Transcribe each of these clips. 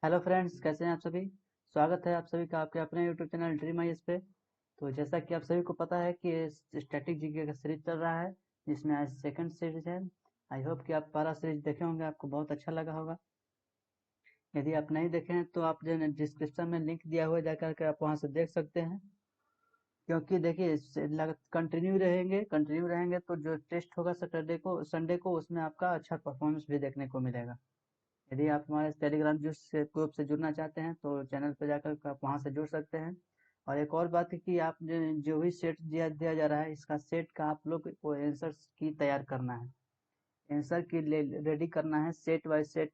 Hello friends, कैसे हैं आप सभी। स्वागत है आप सभी का आपके अपने यूट्यूब चैनल ड्रीम आईएएस पे। तो जैसा कि आप सभी को पता है कि स्टैटिक जीके का सीरीज चल रहा है, जिसमें आज सेकंड सीरीज है। आई होप कि आप पहला सीरीज देखे होंगे, आपको बहुत अच्छा लगा होगा। यदि आप नहीं देखे हैं तो आप जो डिस्क्रिप्शन में लिंक दिया हुआ है, जाकर के आप वहां से देख सकते हैं। क्योंकि देखिए कंटिन्यू रहेंगे तो जो टेस्ट होगा सैटरडे को संडे को, उसमें आपका अच्छा परफॉर्मेंस भी देखने को मिलेगा। यदि आप हमारे टेलीग्राम ग्रुप से जुड़ना चाहते हैं तो चैनल पर जाकर के आप वहां से जुड़ सकते हैं। और एक और बात है कि आप जो जो भी सेट दिया दिया जा रहा है, इसका सेट का आप लोग को आंसर की तैयार करना है। आंसर की रेडी करना है, सेट बाय सेट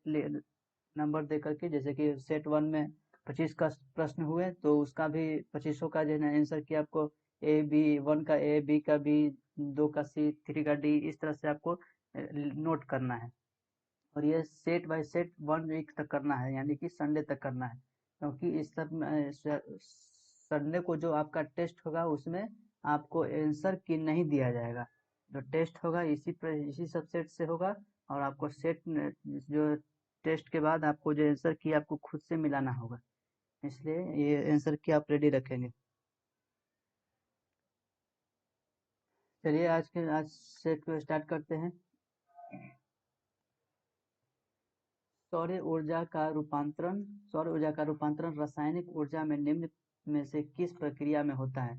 नंबर दे करके। जैसे कि सेट वन में 25 का प्रश्न हुए तो उसका भी 25 का जो है आंसर की आपको ए बी, वन का ए, बी का बी, दो का सी, थ्री का डी, इस तरह से आपको नोट करना है। और ये सेट बाय सेट 1 वीक तक करना है, यानी कि संडे तक करना है। क्योंकि इस सब संडे को जो आपका टेस्ट होगा उसमें आपको आंसर की नहीं दिया जाएगा। जो टेस्ट होगा इसी सब सेट से होगा। और आपको सेट जो टेस्ट के बाद आपको जो आंसर की आपको खुद से मिलाना होगा। इसलिए ये आंसर की आप रेडी रखेंगे। चलिए आज सेट को स्टार्ट करते हैं। सौर ऊर्जा का रूपांतरण सौर ऊर्जा का रूपांतरण रासायनिक ऊर्जा में निम्न में से किस प्रक्रिया में होता है।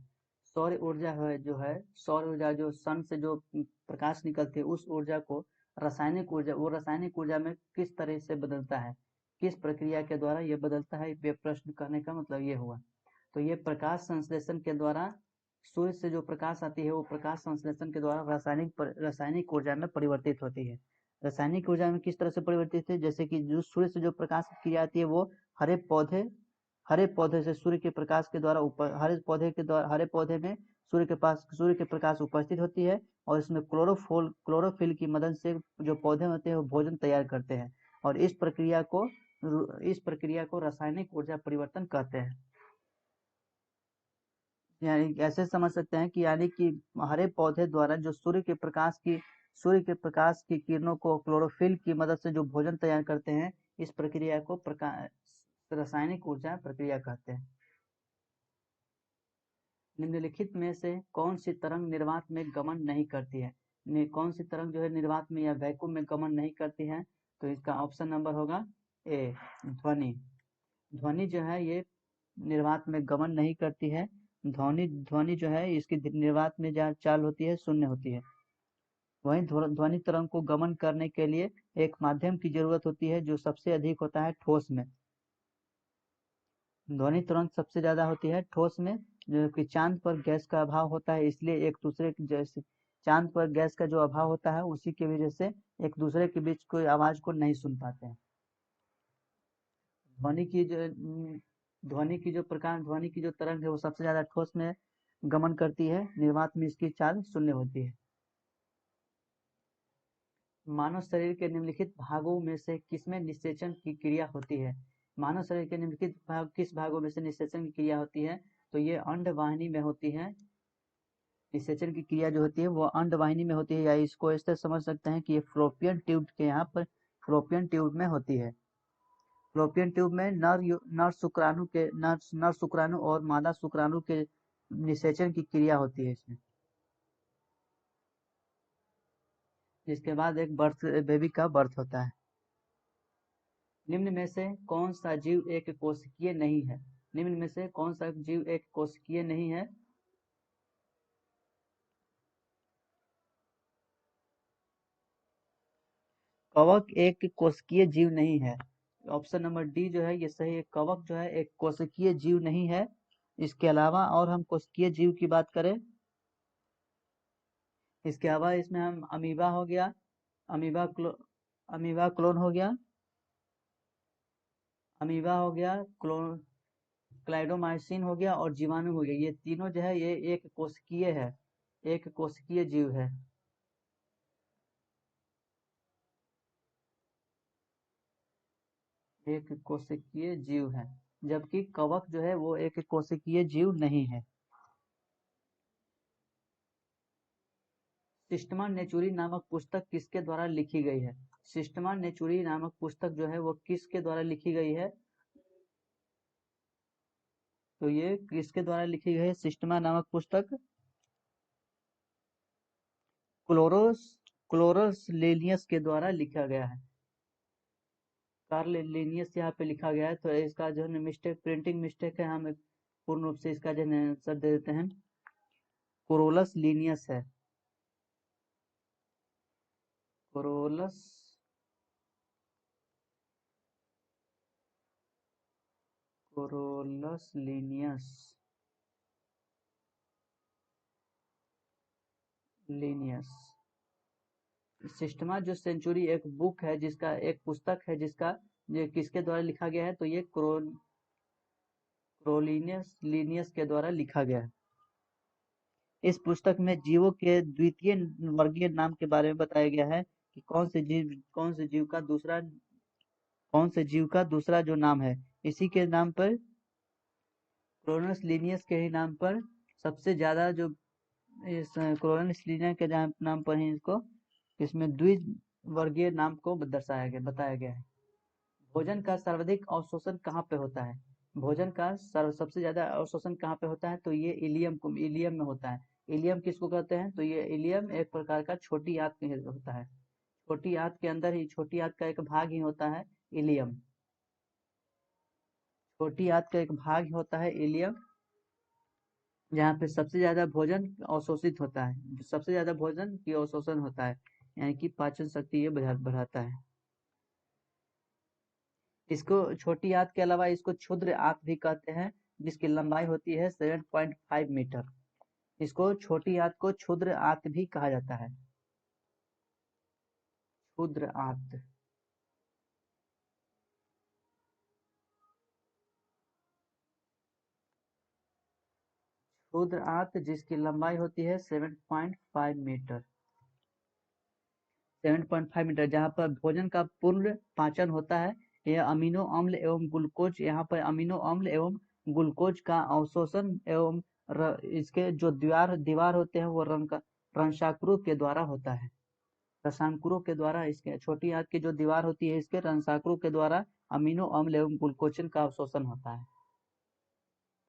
सौर ऊर्जा है जो है, सौर ऊर्जा जो सन से जो प्रकाश निकलती है, उस ऊर्जा को रासायनिक ऊर्जा में किस तरह से बदलता है, किस प्रक्रिया के द्वारा ये बदलता है। ये प्रश्न करने का मतलब ये हुआ। तो ये प्रकाश संश्लेषण के द्वारा, सूर्य से जो प्रकाश आती है वो प्रकाश संश्लेषण के द्वारा रासायनिक ऊर्जा में परिवर्तित होती है। रासायनिक ऊर्जा में किस तरह से परिवर्तित है, जैसे कि जो सूर्य से जो प्रकाश की जाती है वो हरे पौधे हरे पौधे से सूर्य के प्रकाश के द्वारा ऊपर हरे पौधे में सूर्य के प्रकाश उपस्थित होती है। और इसमें क्लोरोफिल की मदद से जो पौधे होते हैं वो भोजन तैयार करते हैं। और इस प्रक्रिया को रासायनिक ऊर्जा परिवर्तन कहते हैं। यानी ऐसे समझ सकते हैं कि यानी कि हरे पौधे द्वारा जो सूर्य के प्रकाश की किरणों को क्लोरोफिल की मदद से जो भोजन तैयार करते हैं, इस प्रक्रिया को रासायनिक ऊर्जा प्रक्रिया कहते हैं। निम्नलिखित में से कौन सी तरंग निर्वात में गमन नहीं करती है। कौन सी तरंग जो है निर्वात में या वैक्यूम में गमन नहीं करती है। तो इसका ऑप्शन नंबर होगा ए, ध्वनि। ध्वनि जो है ये निर्वात में गमन नहीं करती है। ध्वनि ध्वनि जो है इसकी निर्वात में जहाँ चाल होती है, शून्य होती है। वहीं ध्वनि तरंग को गमन करने के लिए एक माध्यम की जरूरत होती है, जो सबसे अधिक होता है ठोस में। ध्वनि तरंग सबसे ज्यादा होती है ठोस में, जो कि चांद पर गैस का अभाव होता है, इसलिए एक दूसरे के जैसे चांद पर गैस का जो अभाव होता है उसी की वजह से एक दूसरे के बीच कोई आवाज को नहीं सुन पाते हैं। ध्वनि की जो ध्वनि की जो तरंग है वो सबसे ज्यादा ठोस में गमन करती है, निर्वात में इसकी चाल शून्य होती है। मानव शरीर के निम्नलिखित भागों में से किसमें निषेचन की क्रिया होती है। मानव शरीर के निम्नलिखित भाग किस भागों में से निषेचन की क्रिया होती है। तो ये अंडवाहिनी में होती है। निषेचन की क्रिया जो होती है वो अंडवाहिनी में होती है, या इसको इस तरह समझ सकते हैं कि ये फ्लोपियन ट्यूब में होती है। फ्लोपियन ट्यूब में नर शुक्राणु और मादा शुक्राणु के निषेचन की क्रिया होती है इसमें। जिसके बाद एक बेबी का बर्थ होता है। निम्न में से कौन सा जीव एक कोशिकीय नहीं है। निम्न में से कौन सा जीव एक कोशिकीय नहीं है। कवक एक कोशिकीय जीव नहीं है। ऑप्शन नंबर डी जो है ये सही है। कवक जो है एक कोशिकीय जीव नहीं है। इसके अलावा और हम कोशिकीय जीव की बात करें, इसके अलावा इसमें हम अमीबा हो गया, अमीबा क्लो अमीबा क्लोन हो गया, अमीबा हो गया, क्लोन क्लाइडोमाइसिन हो गया और जीवाणु हो गया। ये तीनों जो है ये एक कोशिकीय है, एक कोशिकीय जीव है। एक कोशिकीय जीव है, जबकि कवक जो है वो एक कोशिकीय जीव नहीं है। सिस्टमा नेचुरी नामक पुस्तक किसके द्वारा लिखी गई है। सिस्टमा नेचुरी नामक पुस्तक जो है वो किसके द्वारा लिखी गई है। तो ये किसके द्वारा लिखी गई है? सिस्टमा नामक पुस्तक क्लोरोस क्लोरस लेनियस के द्वारा लिखा गया है। कार्ल लेनियस यहाँ पे लिखा गया है। तो इसका जो है मिस्टेक, प्रिंटिंग मिस्टेक है, हम पूर्ण रूप से इसका जो है आंसर दे देते हैं, कोरोलस लीनियस है। कोरोलस कोरोलस लीनियस लीनियस सिस्टमा जो सेंचुरी एक बुक है, जिसका एक पुस्तक है, जिसका ये किसके द्वारा लिखा गया है? तो ये क्रोलिनियस लीनियस के द्वारा लिखा गया है। इस पुस्तक में जीवों के द्वितीय वर्गीय नाम के बारे में बताया गया है कि कौन से जीव का दूसरा जो नाम है, इसी के नाम पर, क्रोनस लीनियस के ही नाम पर सबसे ज्यादा जो इस क्रोनस लीनियस के नाम पर ही इसको, इसमें द्विवर्गीय नाम को दर्शाया गया, बताया गया है। भोजन का सर्वाधिक अवशोषण कहाँ पे होता है? भोजन का सबसे ज्यादा अवशोषण कहाँ पे होता है? तो ये इलियम में होता है। इलियम किसको कहते हैं? तो ये इलियम एक प्रकार का छोटी आंत में होता है। छोटी आंत के अंदर ही, छोटी आंत का एक भाग ही होता है इलियम। छोटी आंत का एक भाग ही होता है इलियम, जहाँ पे सबसे ज्यादा भोजन अवशोषित होता है, सबसे ज्यादा भोजन की अवशोषण होता है, यानी कि पाचन शक्ति ये बढ़ाता है। इसको छोटी आंत के अलावा इसको क्षुद्र आंत भी कहते हैं, जिसकी लंबाई होती है 7.5 मीटर। इसको छोटी आंत को क्षुद्र आंत भी कहा जाता है। क्षुद्र आंत। क्षुद्र आंत जिसकी लंबाई होती है 7.5 मीटर। 7.5 मीटर, जहाँ पर भोजन का पूर्ण पाचन होता है। यह अमीनो अम्ल एवं ग्लूकोज, यहाँ पर अमीनो अम्ल एवं ग्लूकोज का अवशोषण एवं इसके जो दीवार होते हैं वो रंशाकुरों के द्वारा होता है। रसांकुरों के द्वारा, इसके छोटी आंत की जो दीवार होती है, इसके रंसाकुरों के द्वारा अमीनो अम्ल एवं ग्लूकोजन का अवशोषण होता है।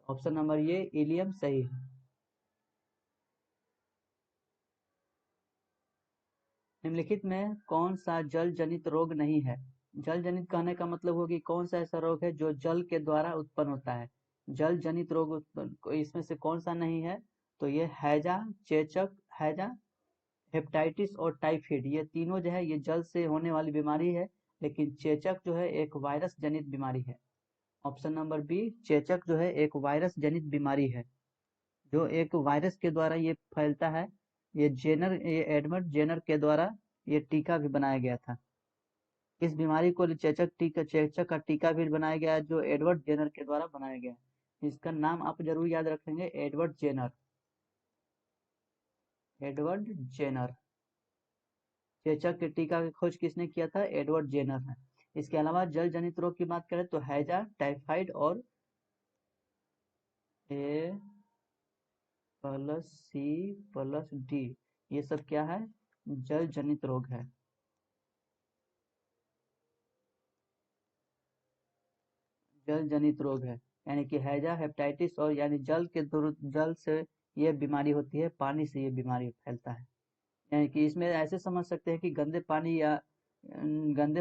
ऑप्शन नंबर ये इलियम सही है। निम्नलिखित में कौन सा जल जनित रोग नहीं है? जल जनित कहने का मतलब हो कि कौन सा ऐसा रोग है जो जल के द्वारा उत्पन्न होता है। जल जनित रोग इसमें से कौन सा नहीं है? तो ये हैजा, हेपेटाइटिस और टाइफाइड, ये तीनों जो है ये जल से होने वाली बीमारी है। लेकिन चेचक जो है एक वायरस जनित बीमारी है। ऑप्शन नंबर बी, चेचक जो है एक वायरस जनित बीमारी है, जो एक वायरस के द्वारा ये फैलता है। ये एडवर्ड जेनर के द्वारा ये टीका भी बनाया गया था। इस बीमारी को चेचक का टीका भी बनाया गया है, जो एडवर्ड जेनर के द्वारा बनाया गया है। इसका नाम आप जरूर याद रखेंगे, एडवर्ड जेनर। Edward Jenner. चेचक के टीका की खोज किसने किया था? एडवर्ड जेनर ने। इसके अलावा जल जनित रोग की बात करें तो हैजा, टाइफाइड और ए प्लस सी प्लस डी, ये सब क्या है? जल जनित रोग है। जल जनित रोग है, यानी कि हैजा, हेपेटाइटिस और यानी जल से ये बीमारी होती है, पानी से ये बीमारी फैलता है। यानी कि इसमें ऐसे समझ सकते हैं कि गंदे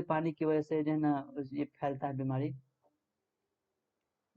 पानी की वजह से जो है ना ये फैलता है बीमारी।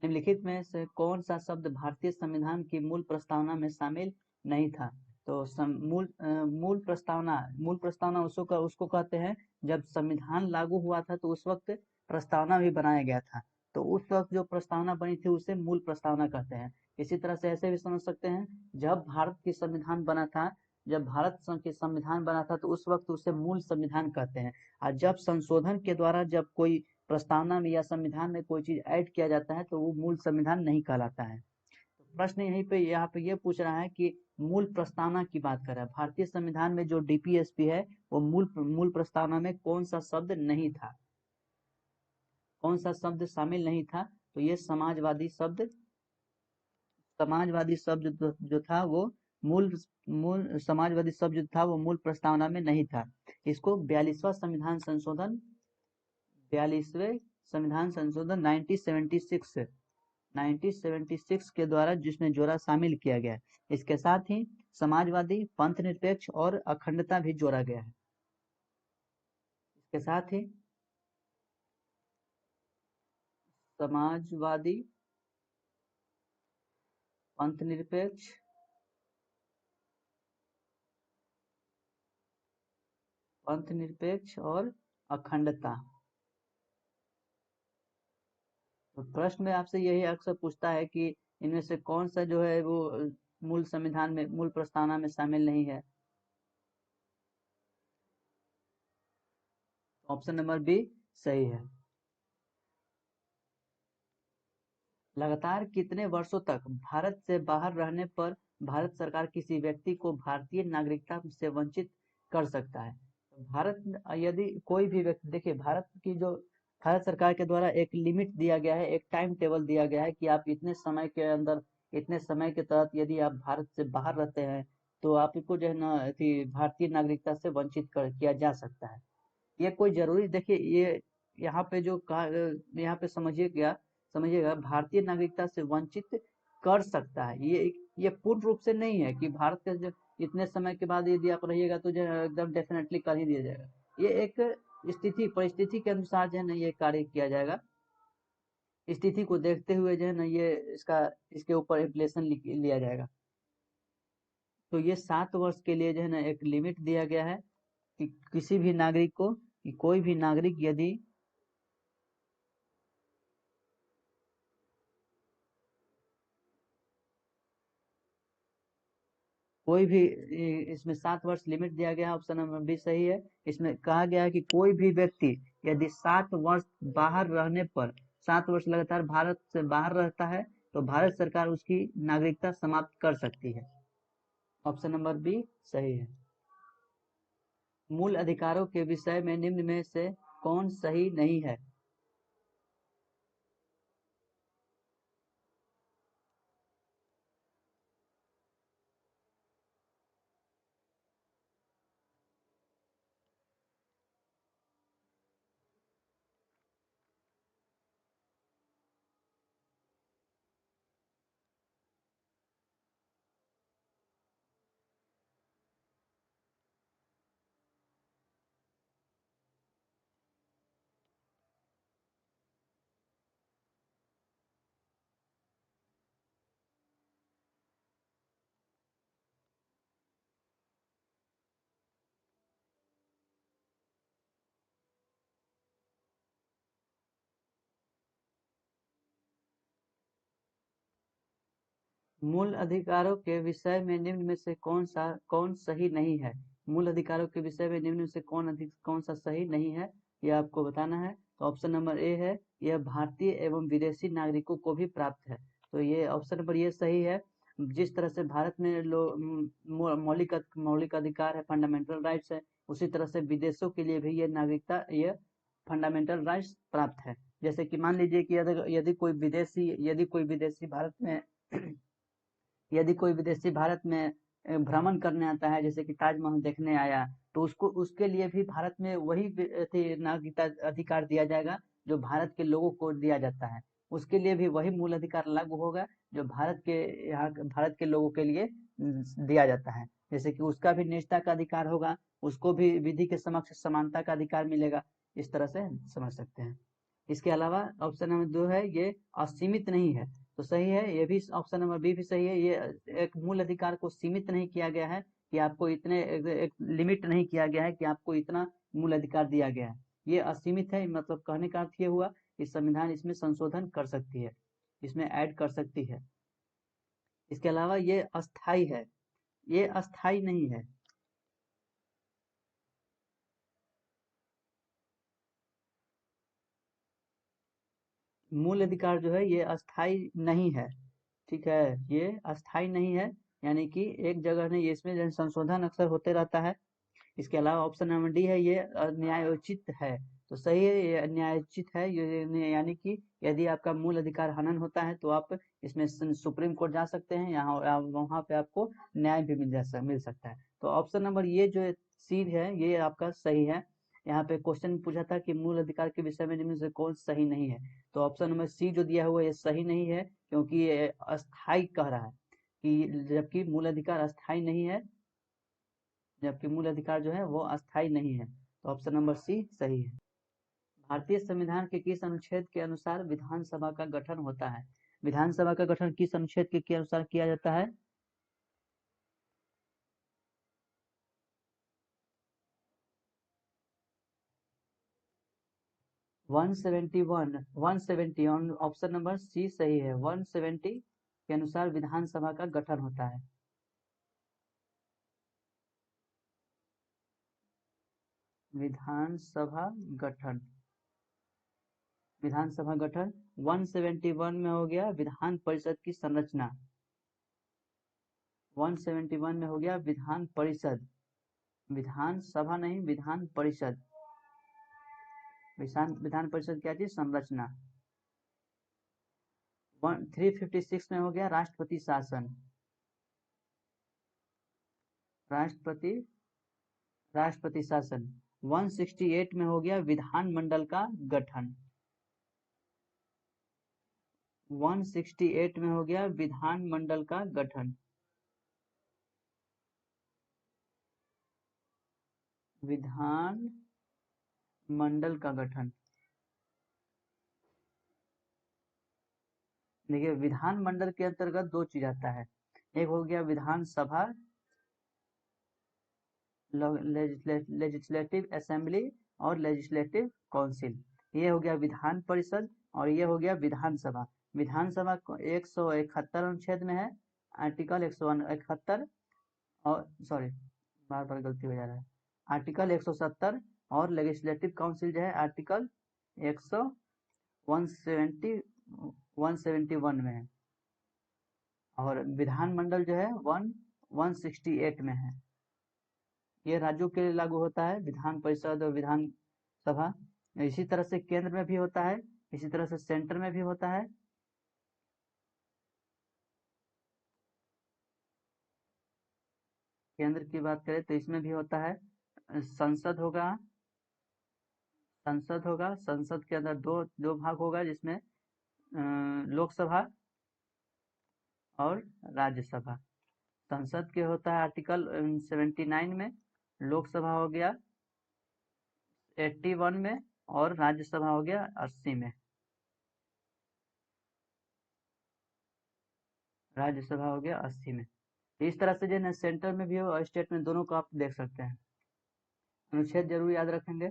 निम्नलिखित में से कौन सा शब्द भारतीय संविधान की मूल प्रस्तावना में शामिल नहीं था? तो मूल प्रस्तावना उसको कहते हैं, जब संविधान लागू हुआ था तो उस वक्त प्रस्तावना भी बनाया गया था। तो उस वक्त जो प्रस्तावना बनी थी उसे मूल प्रस्तावना कहते हैं। इसी तरह से ऐसे भी समझ सकते हैं, जब भारत की संविधान बना था जब भारत की संविधान बना था तो उस वक्त उसे मूल संविधान कहते हैं। और जब संशोधन के द्वारा जब कोई प्रस्तावना में या संविधान में कोई चीज ऐड किया जाता है तो वो मूल संविधान नहीं कहलाता है। तो प्रश्न यहाँ पे ये पूछ रहा है कि मूल प्रस्तावना की बात कर रहा है। भारतीय संविधान में जो डीपीएसपी है वो मूल प्रस्तावना में कौन सा शब्द नहीं था? कौन सा शब्द शामिल नहीं था? तो ये समाजवादी शब्द जो था वो मूल मूल समाजवादी शब्द जो था वो मूल प्रस्तावना में नहीं था। इसको 42वें संविधान संशोधन 1976 1976 के द्वारा जिसमें जोड़ा शामिल किया गया है। इसके साथ ही समाजवादी, पंथ निरपेक्ष और अखंडता भी जोड़ा गया है। इसके साथ ही समाजवादी, पंथ निरपेक्ष और अखंडता। तो प्रश्न में आपसे यही अक्सर पूछता है कि इनमें से कौन सा जो है वो मूल संविधान में, मूल प्रस्तावना में शामिल नहीं है। ऑप्शन नंबर बी सही है। लगातार कितने वर्षों तक भारत से बाहर रहने पर भारत सरकार किसी व्यक्ति को भारतीय नागरिकता से वंचित कर सकता है। भारत यदि कोई भी व्यक्ति, देखिए भारत की जो भारत सरकार के द्वारा एक लिमिट दिया गया है, एक टाइम टेबल दिया गया है कि आप इतने समय के अंदर, इतने समय के तहत यदि आप भारत से बाहर रहते हैं तो आपको जो है ना भारतीय नागरिकता से वंचित कर किया जा सकता है। ये कोई जरूरी, देखिए ये यहाँ पे जो कहा, यहाँ पे समझिएगा भारतीय नागरिकता से वंचित कर सकता है। ये पूर्ण रूप से नहीं है कि भारत के जो इतने समय के बाद यदि आप रहिएगा तो जो है एकदम डेफिनेटली कर ही दिया जाएगा। ये एक स्थिति परिस्थिति के अनुसार जो है ना ये कार्य किया जाएगा। स्थिति को देखते हुए जो है ना ये इसके ऊपर एप्लीकेशन लिया जाएगा। तो ये 7 वर्ष के लिए जो है ना एक लिमिट दिया गया है कि किसी भी नागरिक को, कि कोई भी नागरिक यदि कोई भी, इसमें 7 वर्ष लिमिट दिया गया है। ऑप्शन नंबर बी सही है। इसमें कहा गया है कि कोई भी व्यक्ति यदि 7 वर्ष बाहर रहने पर, 7 वर्ष लगातार भारत से बाहर रहता है तो भारत सरकार उसकी नागरिकता समाप्त कर सकती है। ऑप्शन नंबर बी सही है। मूल अधिकारों के विषय में निम्न में से कौन सही नहीं है। मूल अधिकारों के विषय में निम्न में से कौन सही नहीं है। मूल अधिकारों के विषय में निम्न में से कौन सा सही नहीं है, ये आपको बताना है। तो ऑप्शन नंबर ए है, यह भारतीय एवं विदेशी नागरिकों को भी प्राप्त है। तो ये ऑप्शन नंबर ये सही है। जिस तरह से भारत में मौलिक अधिकार है, फंडामेंटल राइट्स है, उसी तरह से विदेशों के लिए भी ये नागरिकता, ये फंडामेंटल राइट्स प्राप्त है। जैसे कि मान लीजिए कि यदि कोई विदेशी भारत में यदि कोई विदेशी भारत में भ्रमण करने आता है, जैसे कि ताजमहल देखने आया, तो उसको, उसके लिए भी भारत में वही नागरिकता अधिकार दिया जाएगा जो भारत के लोगों को दिया जाता है। उसके लिए भी वही मूल अधिकार लागू होगा जो भारत के लोगों के लिए दिया जाता है। जैसे कि उसका भी निजता का अधिकार होगा, उसको भी विधि के समक्ष समानता का अधिकार मिलेगा। इस तरह से समझ सकते हैं। इसके अलावा ऑप्शन नंबर 2 है, ये असीमित नहीं है। तो सही है, ये भी ऑप्शन नंबर बी भी सही है। ये एक मूल अधिकार को सीमित नहीं किया गया है कि आपको इतने, एक लिमिट नहीं किया गया है कि आपको इतना मूल अधिकार दिया गया है। ये असीमित है, मतलब कहने का अर्थ ये हुआ कि संविधान इसमें संशोधन कर सकती है, इसमें ऐड कर सकती है। इसके अलावा ये अस्थाई है, ये अस्थाई नहीं है। मूल अधिकार जो है ये अस्थाई नहीं है। ठीक है, ये अस्थाई नहीं है, यानी कि एक जगह नहीं, इसमें जो संशोधन अक्सर होते रहता है। इसके अलावा ऑप्शन नंबर डी है, ये न्यायोचित है। तो सही है, ये न्यायोचित है। यानी कि यदि आपका मूल अधिकार हनन होता है तो आप इसमें सुप्रीम कोर्ट जा सकते हैं, यहाँ वहां पे आपको न्याय भी मिल सकता है। तो ऑप्शन नंबर ये जो सी है ये आपका सही है। यहाँ पे क्वेश्चन पूछा था कि मूल अधिकार के विषय में निम्न से कौन सही नहीं है, तो ऑप्शन नंबर सी जो दिया हुआ है ये सही नहीं है, क्योंकि ये अस्थाई कह रहा है कि जबकि मूल अधिकार अस्थाई नहीं है, जबकि मूल अधिकार जो है वो अस्थाई नहीं है, तो ऑप्शन नंबर सी सही है। भारतीय संविधान के किस अनुच्छेद के अनुसार विधानसभा का गठन होता है? विधानसभा का गठन किस अनुच्छेद के अनुसार किया जाता है? 171 170 ऑप्शन नंबर सी सही है। 170 के अनुसार विधानसभा का गठन होता है। विधानसभा गठन, विधानसभा गठन 171 में हो गया विधान परिषद की संरचना। 171 में हो गया विधान परिषद, विधानसभा नहीं विधान परिषद। विधान परिषद क्या चीज? संरचना। 356 में हो गया राष्ट्रपति शासन, राष्ट्रपति शासन। 168 में हो गया विधानमंडल का गठन। 168 में हो गया विधानमंडल का गठन। विधान मंडल का गठन। देखिए विधानमंडल के अंतर्गत दो चीज आता है, एक हो गया विधानसभा लेजिस्लेटिव असेंबली और लेजिस्लेटिव काउंसिल, ये हो गया विधान परिषद और ये हो गया विधानसभा। विधानसभा 171 अनुच्छेद में है, आर्टिकल 171 और सॉरी बार बार गलती हो जा रहा है, आर्टिकल 170 और लेजिस्लेटिव काउंसिल जो है आर्टिकल 171 में है, और विधानमंडल जो है 168 में है। ये राज्यों के लिए लागू होता है, विधान परिषद और विधानसभा। इसी तरह से केंद्र में भी होता है, इसी तरह से सेंटर में भी होता है। केंद्र की बात करें तो इसमें भी होता है, संसद होगा, संसद के अंदर दो दो भाग होगा, जिसमें लोकसभा और राज्यसभा। संसद के होता है आर्टिकल 79 में, लोकसभा हो गया 81 में और राज्यसभा हो गया 80 में। राज्यसभा हो गया 80 में। इस तरह से जो है सेंटर में भी हो और स्टेट में, दोनों को आप देख सकते हैं। अनुच्छेद जरूर याद रखेंगे।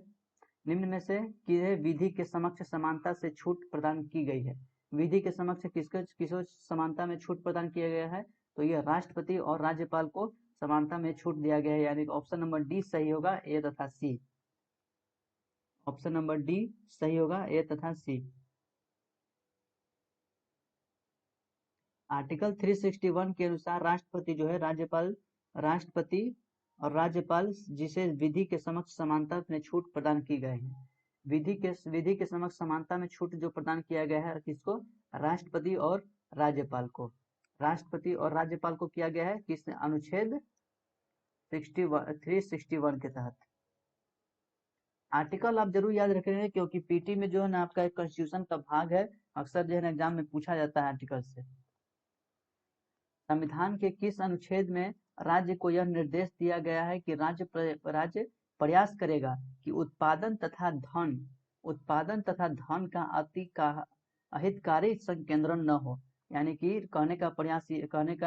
निम्न में से किसे विधि के समक्ष समानता से छूट प्रदान की गई है? विधि के समक्ष किसको समानता में छूट प्रदान किया गया है? तो यह राष्ट्रपति और राज्यपाल को समानता में छूट दिया गया है, यानी ऑप्शन नंबर डी सही होगा, ए तथा सी। ऑप्शन नंबर डी सही होगा, ए तथा सी। आर्टिकल 361 के अनुसार राष्ट्रपति जो है राष्ट्रपति और राज्यपाल जिसे विधि के समक्ष समानता में छूट प्रदान की गई है, विधि के समक्ष समानता में छूट जो प्रदान किया गया है किसको? राष्ट्रपति और राज्यपाल को। राष्ट्रपति और राज्यपाल को किया गया है किस अनुच्छेद 361 के तहत। आर्टिकल आप जरूर याद रखेंगे, क्योंकि पीटी में जो है ना आपका एक कॉन्स्टिट्यूशन का भाग है, अक्सर जो है ना एग्जाम में पूछा जाता है आर्टिकल से। संविधान के किस अनुच्छेद में राज्य को यह निर्देश दिया गया है कि राज्य प्रयास करेगा कि उत्पादन तथा धन का अहितकारी संकेंद्रण न हो? यानी कि कहने का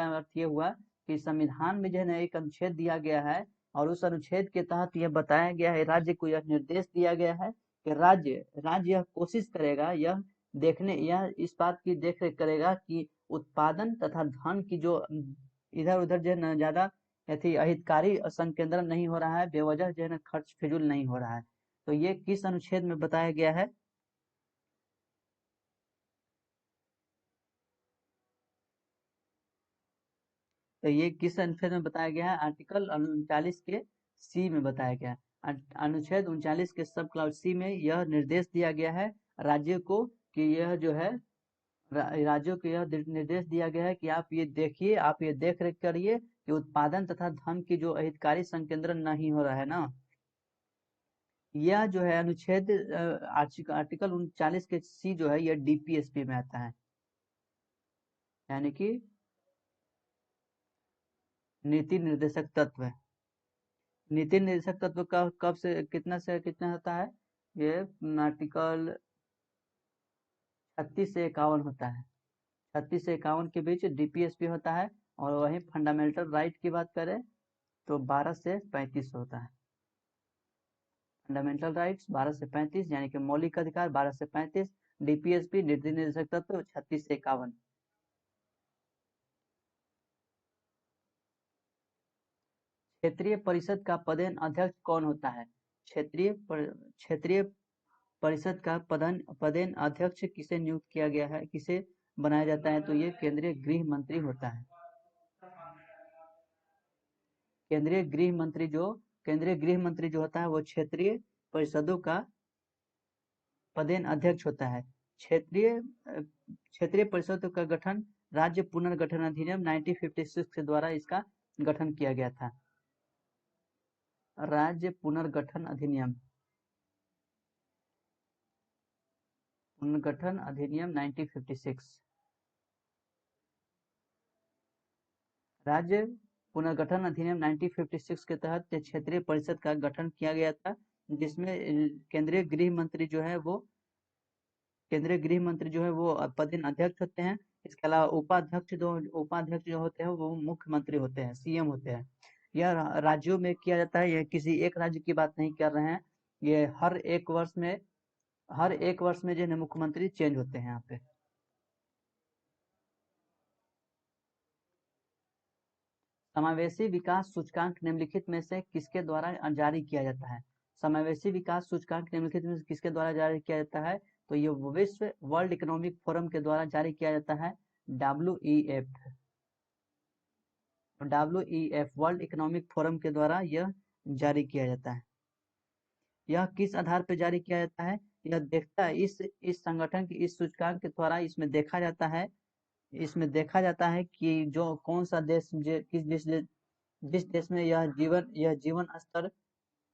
अर्थ ये हुआ कि संविधान में जो है ना एक अनुच्छेद दिया गया है, और उस अनुच्छेद के तहत यह बताया गया है, राज्य को यह निर्देश दिया गया है कि राज्य यह कोशिश करेगा, यह इस बात की देख रेख करेगा कि उत्पादन तथा धन की जो इधर उधर जो है ना ज्यादा अहितकारी संकेंद्रण नहीं हो रहा है, बेवजह जो है ना खर्च फिजूल नहीं हो रहा है। तो ये किस अनुच्छेद में बताया गया है? तो ये किस अनुच्छेद में बताया गया है? आर्टिकल 39 के सी में बताया गया है। अनुच्छेद 39 के सब क्लाउज सी में यह निर्देश दिया गया है राज्य को कि यह जो है राज्यों को यह निर्देश दिया गया है कि आप ये देखिए, आप ये देख रेख करिए कि उत्पादन तथा धन की जो अहितकारी संकेंद्रण नहीं हो रहा है ना, यह जो है अनुच्छेद आर्टिकल 39 के सी जो है यह डीपीएसपी में आता है, यानी कि नीति निर्देशक तत्व। नीति निर्देशक तत्व का कब से कितना होता है, ये आर्टिकल 36 से 51 होता है। 36 से 51 के बीच डीपीएसपी होता है। और वहीं फंडामेंटल राइट की बात करें तो 12 से 35 होता है। फंडामेंटल राइट्स 12 से 35 यानी कि मौलिक अधिकार 12 से 35, डीपीएसपी नीति निर्देशक तत्व 36 से 51। क्षेत्रीय परिषद का पदेन अध्यक्ष कौन होता है? क्षेत्रीय परिषद का पदेन अध्यक्ष किसे नियुक्त किया गया है, किसे बनाया जाता है? तो ये केंद्रीय गृह मंत्री होता है। केंद्रीय गृह मंत्री जो होता है वो क्षेत्रीय परिषदों का पदेन अध्यक्ष होता है। क्षेत्रीय परिषदों का गठन राज्य पुनर्गठन अधिनियम 1956 के द्वारा इसका गठन किया गया था। राज्य पुनर्गठन अधिनियम 1956। राज्य पुनर्गठन अधिनियम 1956 के तहत क्षेत्रीय परिषद का गठन किया गया था, जिसमें केंद्रीय गृह मंत्री जो है वो पदेन अध्यक्ष होते हैं। इसके अलावा उपाध्यक्ष जो होते हैं वो मुख्यमंत्री होते हैं, सीएम होते हैं। यह राज्यों में किया जाता है, यह किसी एक राज्य की बात नहीं कर रहे हैं। ये हर एक वर्ष में जो है मुख्यमंत्री चेंज होते हैं यहाँ पे। समावेशी विकास सूचकांक निम्नलिखित में से किसके द्वारा जारी किया जाता है? समावेशी विकास सूचकांक निम्नलिखित में से किसके द्वारा जारी किया जाता है? तो ये विश्व वर्ल्ड इकोनॉमिक फोरम के द्वारा जारी किया जाता है, WEF। वर्ल्ड इकोनॉमिक फोरम के द्वारा यह जारी किया जाता है। यह किस आधार पर जारी किया जाता है? यह देखता है इस संगठन की इस सूचकांक के द्वारा इसमें देखा जाता है कि जो कौन सा देश जिस देश में यह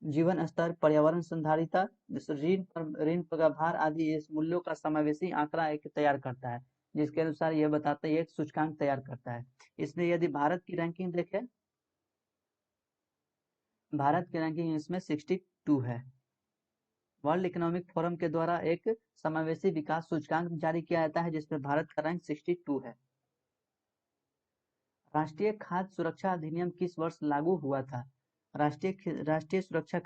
जीवन स्तर, पर्यावरण संधारिता, ऋण पर भार आदि इस मूल्यों का समावेशी आंकड़ा एक तैयार करता है, जिसके अनुसार यह बताता है, एक सूचकांक तैयार करता है। इसमें यदि भारत की रैंकिंग देखें, भारत की रैंकिंग इसमें 62 है। वर्ल्ड इकोनॉमिक फोरम के द्वारा एक समावेशी विकास सूचकांक जारी किया जाता है, जिसमें भारत का रैंक 62 है। राष्ट्रीय खाद्य सुरक्षा अधिनियम किस वर्ष लागू हुआ था? राष्ट्रीय सुरक्षा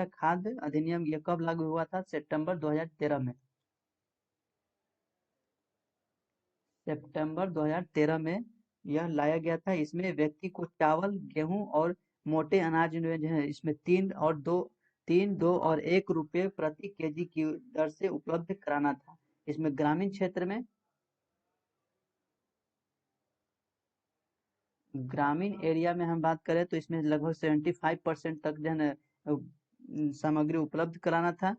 खाद्य अधिनियम यह कब लागू हुआ था? सितंबर 2013 में। सितंबर 2013 में यह लाया गया था। इसमें व्यक्ति को चावल, गेहूं और मोटे अनाज में जो है इसमें 3 और 1 रुपये प्रति केजी की दर से उपलब्ध कराना था। इसमें ग्रामीण क्षेत्र में ग्रामीण एरिया में हम बात करें तो इसमें लगभग 75% तक जो है सामग्री उपलब्ध कराना था।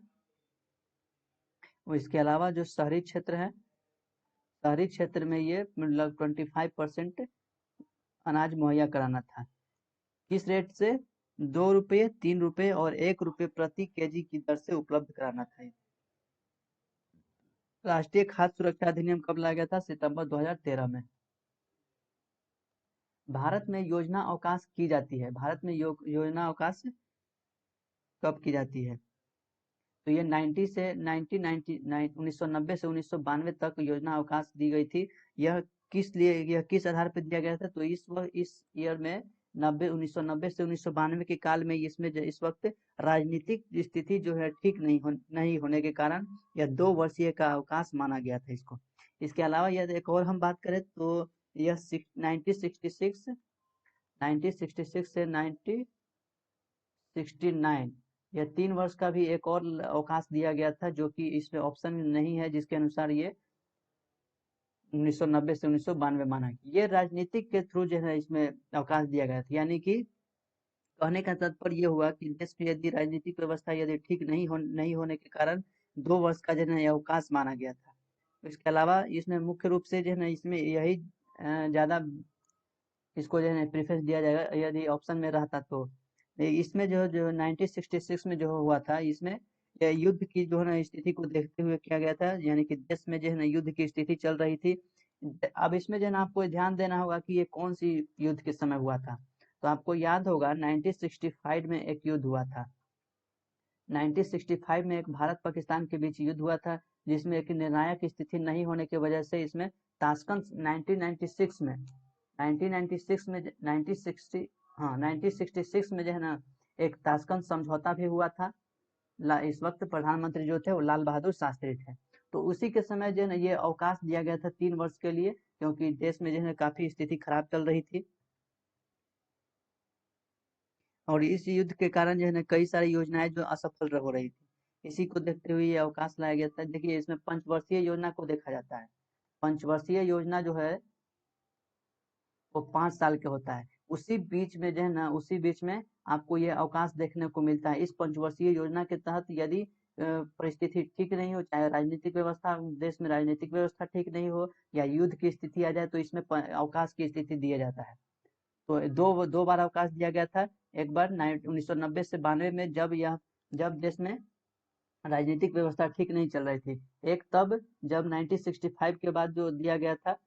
और इसके अलावा जो शहरी क्षेत्र में ये मतलब 25% अनाज मुहैया कराना था। किस रेट से? 2 रुपये, 3 रुपये और 1 रुपये प्रति केजी की दर से उपलब्ध कराना था। राष्ट्रीय खाद्य सुरक्षा अधिनियम कब लाया गया था? सितंबर 2013 में। भारत में योजना अवकाश की जाती है। भारत में योजना अवकाश कब की जाती है? तो ये 1990 से 1992 तक योजना अवकाश दी गई थी। यह किस आधार पर दिया गया था? तो इस ईयर में 1990 से 1992 के काल में इसमें इस वक्त राजनीतिक स्थिति जो है ठीक नहीं होने के कारण यह 2 वर्षीय का अवकाश माना गया था इसको। इसके अलावा यदि एक और हम बात करें तो यह 1966 से 1969 यह 3 वर्ष का भी एक और अवकाश दिया गया था, जो कि इसमें ऑप्शन नहीं है, जिसके अनुसार ये 1990 से 1992 माना गया। ये राजनीतिक के थ्रू जो है इसमें अवकाश दिया गया था। यानी कि कहने का तात्पर्य ये हुआ कि देश में यदि राजनीतिक व्यवस्था यदि ठीक नहीं होने के कारण 2 वर्ष का जो है अवकाश माना गया था। इसके अलावा इसमें मुख्य रूप से जो है ना इसमें यही ज्यादा इसको जो है प्रेफरेंस दिया जाएगा यदि ऑप्शन में रहता तो। इसमें जो 1966 में जो हुआ था, इसमें युद्ध की जो है ना स्थिति को देखते हुए किया गया था, यानी कि देश में जो है ना युद्ध की स्थिति चल रही थी। अब इसमें जो है ना आपको ध्यान देना होगा कि ये कौन सी युद्ध के समय हुआ था। तो आपको याद होगा 1965 में एक युद्ध हुआ था। 1965 में एक भारत पाकिस्तान के बीच युद्ध हुआ था, जिसमें एक निर्णायक स्थिति नहीं होने की वजह से इसमें ताशकंद 1996 में 1996 में 1960 हाँ 1966 में जो है ना एक ताशकंद समझौता भी हुआ था। इस वक्त प्रधानमंत्री जो थे वो लाल बहादुर शास्त्री थे। तो उसी के समय जो है ना ये अवकाश दिया गया था 3 वर्ष के लिए, क्योंकि देश में जो है ना काफी स्थिति खराब चल रही थी। और इस युद्ध के कारण जो है ना कई सारी योजनाएं जो असफल हो रही थी। इसी को देखते हुए ये अवकाश लाया गया था। देखिए इसमें पंचवर्षीय योजना को देखा जाता है। पंचवर्षीय योजना जो है वो 5 साल के होता है। उसी बीच में जो है ना उसी बीच में आपको ये अवकाश देखने को मिलता है। इस पंचवर्षीय योजना के तहत यदि परिस्थिति ठीक नहीं हो, चाहे राजनीतिक व्यवस्था देश में राजनीतिक व्यवस्था ठीक नहीं हो या युद्ध की स्थिति आ जाए, तो इसमें अवकाश की स्थिति दिया जाता है। तो दो दो बार अवकाश दिया गया था। एक बार 1990 से 92 में, जब देश में राजनीतिक व्यवस्था ठीक नहीं चल रही थी। एक तब जब 1965 के बाद जो दिया गया था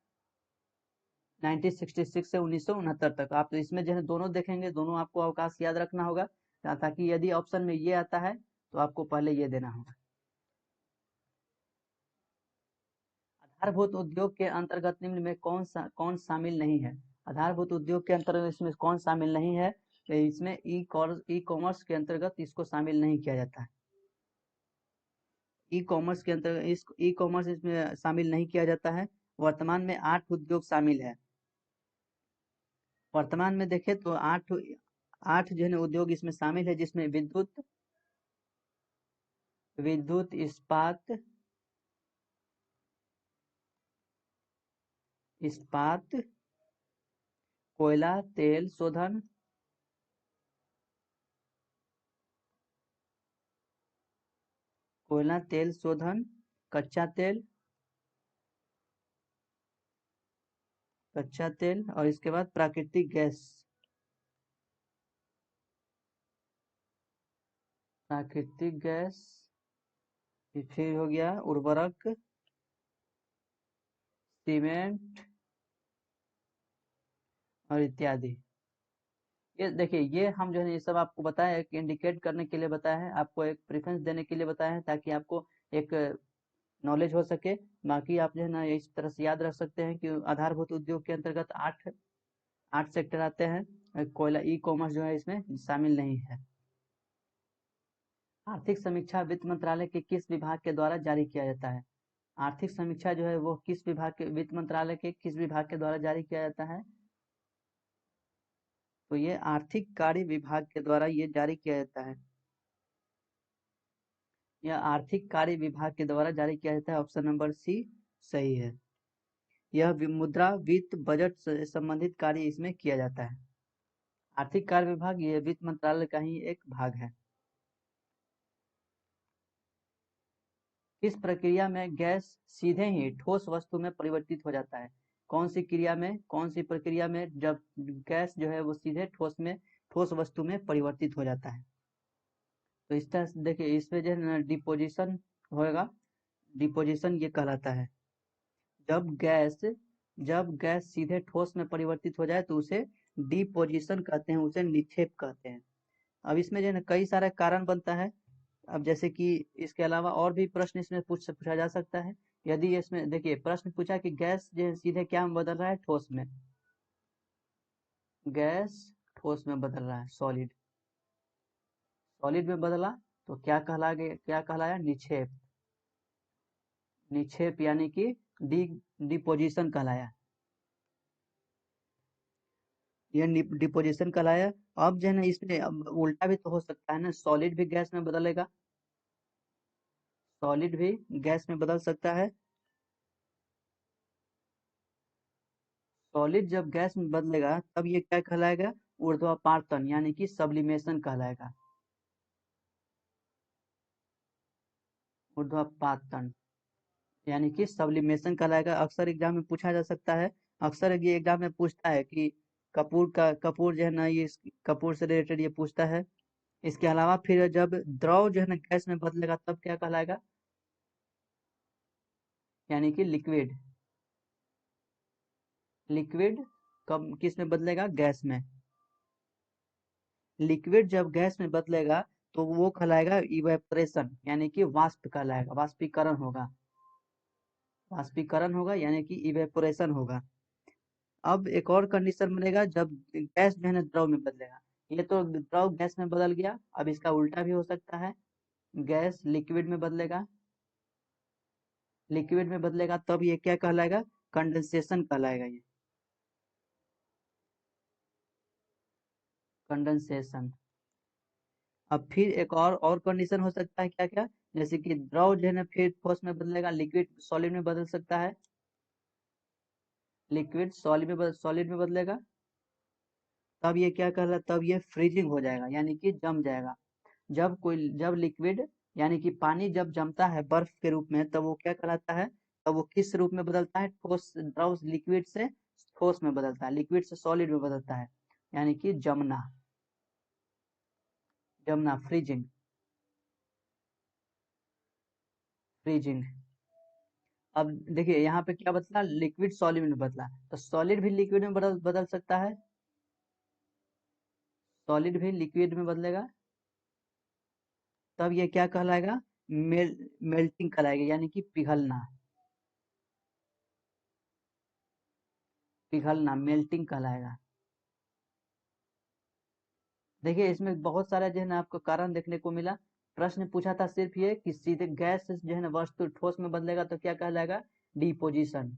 1966 से 1969 तक। आप तो इसमें जो है दोनों देखेंगे, दोनों आपको अवकाश याद रखना होगा, ताकि यदि ऑप्शन में ये आता है तो आपको पहले ये देना होगा। आधारभूत उद्योग के अंतर्गत निम्न में कौन शामिल नहीं है? आधारभूत उद्योग के अंतर्गत इसमें कौन शामिल नहीं है? तो इसमें ई कॉमर्स के अंतर्गत इसको शामिल नहीं किया जाता है। ई कॉमर्स के अंतर्गत इस ई कॉमर्स इसमें शामिल नहीं किया जाता है। वर्तमान में 8 उद्योग शामिल है। वर्तमान में देखें तो आठ आठ जो है ना उद्योग इसमें शामिल है, जिसमें विद्युत विद्युत इस्पात, कोयला, तेल शोधन, कोयला तेल शोधन, कच्चा तेल और इसके बाद प्राकृतिक गैस। प्राकृतिक गैस, फिर हो गया उर्वरक, सीमेंट और इत्यादि। ये देखिए, ये हम जो है ये सब आपको बताया है कि इंडिकेट करने के लिए बताया है, आपको एक प्रेफरेंस देने के लिए बताया है, ताकि आपको एक नॉलेज हो सके। बाकी आप जो है ना इस तरह से याद रख सकते हैं कि आधारभूत उद्योग के अंतर्गत आठ आठ सेक्टर आते हैं। कोयला ई कॉमर्स जो है इसमें शामिल नहीं है। आर्थिक समीक्षा वित्त मंत्रालय के किस विभाग के द्वारा जारी किया जाता है? आर्थिक समीक्षा जो है वो किस विभाग के वित्त मंत्रालय के किस विभाग के द्वारा जारी किया जाता है? तो ये आर्थिक कार्य विभाग के द्वारा ये जारी किया जाता है। यह आर्थिक कार्य विभाग के द्वारा जारी किया जाता है। ऑप्शन नंबर सी सही है। यह मुद्रा वित्त बजट से संबंधित कार्य इसमें किया जाता है। आर्थिक कार्य विभाग ये वित्त मंत्रालय का ही एक भाग है। किस प्रक्रिया में गैस सीधे ही ठोस वस्तु में परिवर्तित हो जाता है? कौन सी प्रक्रिया में जब गैस जो है वो सीधे ठोस वस्तु में परिवर्तित हो जाता है? तो इस तरह से देखिए, इसमें जो है ना डिपोजिशन होगा। डिपोजिशन ये कहलाता है। जब गैस जब गैस सीधे ठोस में परिवर्तित हो जाए तो उसे डिपोजिशन कहते हैं, उसे निक्षेप कहते हैं। अब इसमें जो है ना कई सारे कारण बनता है। अब जैसे कि इसके अलावा और भी प्रश्न इसमें पूछा जा सकता है। यदि इसमें देखिए प्रश्न पूछा कि गैस जो है सीधे क्या में बदल रहा है? ठोस में। गैस ठोस में बदल रहा है, सॉलिड सॉलिड में बदला तो क्या कहलाया? निक्षेप। निक्षेप यानी कि डी डिपोजिशन कहलाया। यह डिपोजिशन कहलाया। अब जो है ना इसमें अब उल्टा भी तो हो सकता है ना, सॉलिड भी गैस में बदलेगा। सॉलिड भी गैस में बदल सकता है। सॉलिड जब गैस में बदलेगा तब ये क्या कहलाएगा? ऊर्ध्वापातन यानी कि सब्लिमेशन कहलाएगा। ऊर्ध्वापातन यानी कि सब्लिमेशन कहलाएगा। अक्सर एग्जाम में पूछा जा सकता है। अक्सर ये एग्जाम में पूछता है कि कपूर जो है ना, ये कपूर से रिलेटेड ये पूछता है। इसके अलावा फिर जब द्रव जो है ना गैस में बदलेगा तब क्या कहलाएगा, यानी कि लिक्विड। लिक्विड कब किस में बदलेगा, गैस में। लिक्विड जब गैस में बदलेगा तो वो कहलाएगा इवेपोरेशन, यानी कि वाष्प कहलाएगा, वाष्पीकरण होगा। वाष्पीकरण होगा यानी कि इवेपोरेशन होगा। अब एक और कंडीशन बनेगा जब गैस जो है ना द्रव में बदलेगा। ये तो द्रव गैस में बदल गया, अब इसका उल्टा भी हो सकता है, गैस लिक्विड में बदलेगा। लिक्विड में बदलेगा तब ये क्या कहलाएगा, कंडेंसेशन कहलाएगा ये, कंडेंसेशन। अब फिर एक और कंडीशन हो सकता है, क्या क्या, जैसे कि द्रव जो है ना फिर ठोस में बदलेगा, लिक्विड सॉलिड में बदल सकता है। लिक्विड सॉलिड में बदलेगा, तब ये क्या कहलाता, तब ये फ्रीजिंग हो जाएगा, यानी कि जम जाएगा। जब लिक्विड यानी कि पानी जब जमता है बर्फ के रूप में, तब वो क्या कहलाता है, तब वो किस रूप में बदलता है, ठोस द्रव लिक्विड से ठोस में बदलता है, लिक्विड से सॉलिड में बदलता है, यानी कि जमना। जमना, फ्रीजिंग। फ्रीजिंग। अब देखिए यहाँ पे क्या बदला, लिक्विड सॉलिड में बदला, तो सॉलिड भी लिक्विड में बदल बदल सकता है। सॉलिड भी लिक्विड में बदलेगा, तब ये क्या कहलाएगा, मेल्टिंग कहलाएगा, यानी कि पिघलना। पिघलना, मेल्टिंग कहलाएगा। देखिए इसमें बहुत सारा जो है ना आपको कारण देखने को मिला। प्रश्न पूछा था सिर्फ ये कि सीधे गैस से जो है ना वस्तु ठोस में बदलेगा तो क्या कहलाएगा, डिपोजिशन।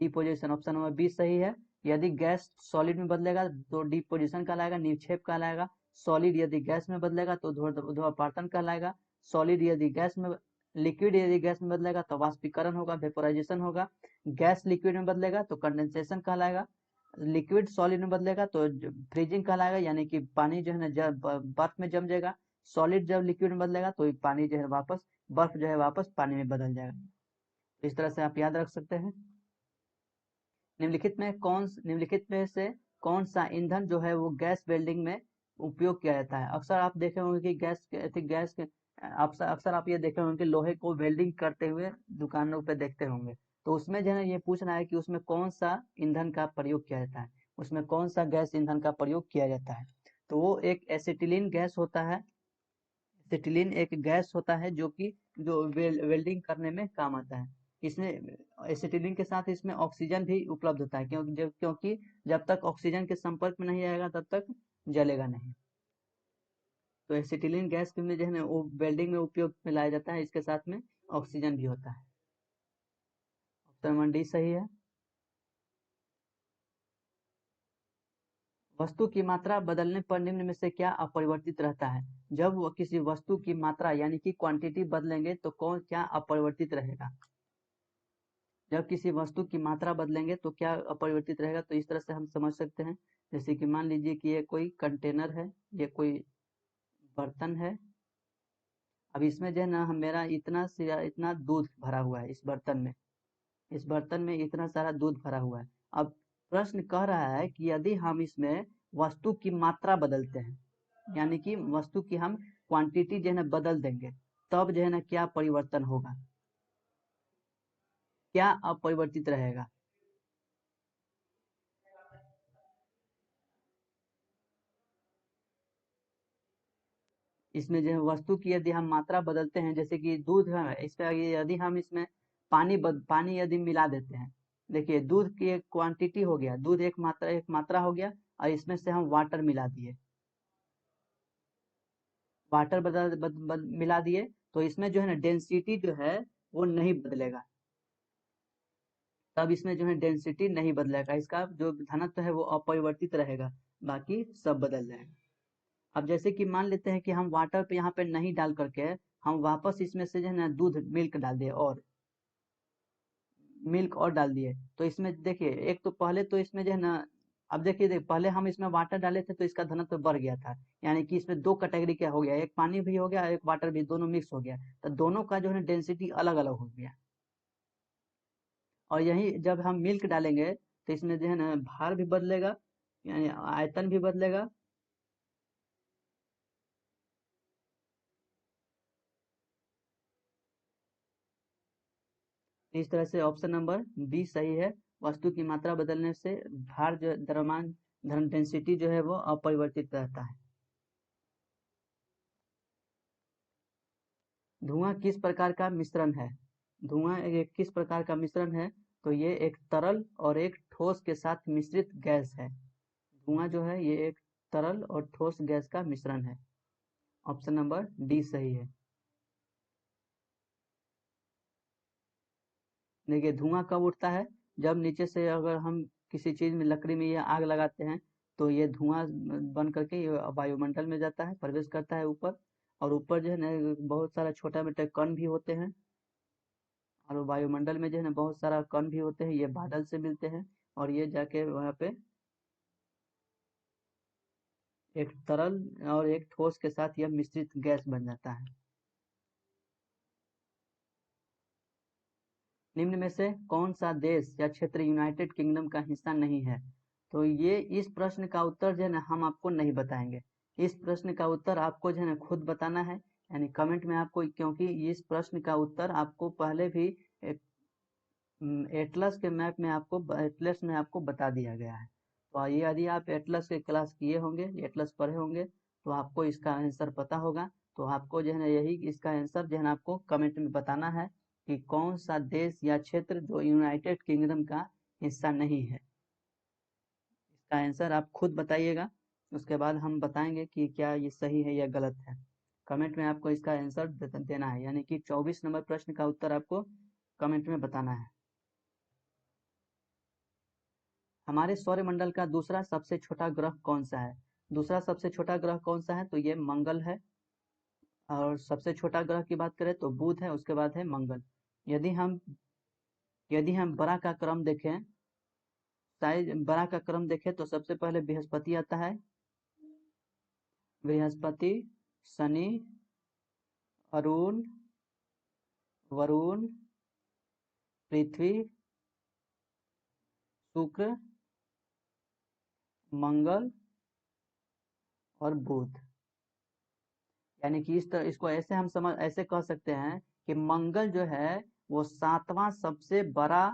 डिपोजिशन, ऑप्शन नंबर 20 सही है। यदि गैस सॉलिड में बदलेगा तो डिपोजिशन कहलाएगा, निक्षेप कहलाएगा। सॉलिड यदि गैस में बदलेगा तो ध्रुवपातन कहलाएगा। सॉलिड यदि गैस में लिक्विड यदि गैस में बदलेगा तो वाष्पीकरण होगा, वेपोराइजेशन होगा। गैस लिक्विड में बदलेगा तो कंडेंसेशन कहलाएगा। लिक्विड सॉलिड में बदलेगा तो फ्रीजिंग कहलाएगा, यानी कि पानी जो है ना जब बर्फ में जम जाएगा। सॉलिड जब लिक्विड में बदलेगा तो पानी जो है वापस, बर्फ जो है वापस पानी में बदल जाएगा। इस तरह से आप याद रख सकते हैं। निम्नलिखित में से कौन सा ईंधन जो है वो गैस वेल्डिंग में उपयोग किया जाता है। अक्सर आप देखे होंगे कि गैस के अक्सर आप ये देखे होंगे कि लोहे को वेल्डिंग करते हुए दुकानों पे देखते होंगे। तो उसमें जो है ना ये पूछना है कि उसमें कौन सा ईंधन का प्रयोग किया जाता है, उसमें कौन सा गैस ईंधन का प्रयोग किया जाता है। तो वो एक एसिटिलीन गैस होता है। एसिटिलीन एक गैस होता है जो वेल्डिंग करने में काम आता है। इसमें एसिटिलीन के साथ इसमें ऑक्सीजन भी उपलब्ध होता है, क्योंकि जब तक ऑक्सीजन के संपर्क में नहीं आएगा तब तक जलेगा नहीं। तो एसिटिलीन गैस में जो है ना वो वेल्डिंग में उपयोग में लाया जाता है, इसके साथ में ऑक्सीजन भी होता है। ऑप्शन नंबर डी सही है। वस्तु की मात्रा बदलने पर निम्न में से क्या अपरिवर्तित रहता है। जब वो किसी वस्तु की मात्रा यानी कि क्वांटिटी बदलेंगे तो कौन क्या अपरिवर्तित रहेगा। जब किसी वस्तु की मात्रा बदलेंगे तो क्या अपरिवर्तित रहेगा, तो इस तरह से हम समझ सकते हैं। जैसे कि मान लीजिए कि ये कोई कंटेनर है, ये कोई बर्तन है। अब इसमें जो है ना मेरा इतना दूध भरा हुआ है इस बर्तन में। इस बर्तन में इतना सारा दूध भरा हुआ है। अब प्रश्न कह रहा है कि यदि हम इसमें वस्तु की मात्रा बदलते हैं, यानी कि वस्तु की हम क्वांटिटी जो है ना बदल देंगे, तब जो है ना क्या परिवर्तन होगा, क्या अपरिवर्तित रहेगा। इसमें जो है वस्तु की यदि हम मात्रा बदलते हैं, जैसे कि दूध है इसका, यदि हम इसमें पानी यदि मिला देते हैं। देखिए दूध की एक क्वांटिटी हो गया, दूध एक मात्रा हो गया, और इसमें से हम वाटर मिला दिए, वाटर मिला दिए, तो इसमें जो है ना डेंसिटी जो है वो नहीं बदलेगा। तब इसमें जो है डेंसिटी नहीं बदलेगा, इसका जो घनत्व है वो अपरिवर्तित रहेगा, बाकी सब बदल जाएगा। अब जैसे कि मान लेते हैं कि हम वाटर पे यहाँ पे नहीं डाल करके हम वापस इसमें से जो है ना दूध मिल्क डाल दिए, और मिल्क और डाल दिए, तो इसमें देखिए एक तो पहले तो इसमें जो है ना, अब देखिए पहले हम इसमें वाटर डाले थे तो इसका घनत्व बढ़ गया था, यानी कि इसमें दो कैटेगरी क्या हो गया, एक पानी भी हो गया एक वाटर भी, दोनों मिक्स हो गया, तो दोनों का जो है ना डेंसिटी अलग अलग हो गया। और यही जब हम मिल्क डालेंगे तो इसमें जो है ना भार भी बदलेगा, यानी आयतन भी बदलेगा। इस तरह से ऑप्शन नंबर बी सही है। वस्तु की मात्रा बदलने से भार जो द्रव्यमान धन डेंसिटी जो है वो अपरिवर्तित रहता है। धुआं किस प्रकार का मिश्रण है? धुआं एक किस प्रकार का मिश्रण है? तो ये एक तरल और एक ठोस के साथ मिश्रित गैस है। धुआं जो है ये एक तरल और ठोस गैस का मिश्रण है। ऑप्शन नंबर डी सही है। देखिए धुआं कब उठता है? जब नीचे से अगर हम किसी चीज में लकड़ी में ये आग लगाते हैं तो ये धुआं बन करके ये वायुमंडल में जाता है, प्रवेश करता है ऊपर। और ऊपर जो है ना बहुत सारा छोटा मोटे कण भी होते हैं। और वायुमंडल में जो है ना बहुत सारा कण भी होते हैं, ये बादल से मिलते हैं। और ये जाके वहाँ पे एक तरल और एक ठोस के साथ यह मिश्रित गैस बन जाता है। निम्न में से कौन सा देश या क्षेत्र यूनाइटेड किंगडम का हिस्सा नहीं है? तो ये इस प्रश्न का उत्तर जो है ना हम आपको नहीं बताएंगे। इस प्रश्न का उत्तर आपको जो है ना खुद बताना है, यानी कमेंट में आपको, क्योंकि इस प्रश्न का उत्तर आपको पहले भी एटलस के मैप में आपको एटलस में आपको बता दिया गया है। तो ये यदि आप एटलस के क्लास किए होंगे, एटलस पढ़े होंगे, तो आपको इसका आंसर पता होगा। तो आपको जो है ना यही इसका आंसर जो है ना आपको कमेंट में बताना है कि कौन सा देश या क्षेत्र जो यूनाइटेड किंगडम का हिस्सा नहीं है। इसका आंसर आप खुद बताइएगा, उसके बाद हम बताएंगे कि क्या ये सही है या गलत है। कमेंट में आपको इसका आंसर देना है, यानी कि 24 नंबर प्रश्न का उत्तर आपको कमेंट में बताना है। हमारे सौरमंडल का दूसरा सबसे छोटा ग्रह कौन सा है? दूसरा सबसे छोटा ग्रह कौन सा है? तो ये मंगल है। और सबसे छोटा ग्रह की बात करें तो बुध है, उसके बाद है मंगल। यदि हम यदि हम बड़ा का क्रम देखें, साइज बड़ा का क्रम देखें तो सबसे पहले बृहस्पति आता है। बृहस्पति, शनि, अरुण, वरुण, पृथ्वी, शुक्र, मंगल और बुध। यानी कि इस तरह इसको ऐसे हम समझ ऐसे कह सकते हैं कि मंगल जो है वो सातवां सबसे बड़ा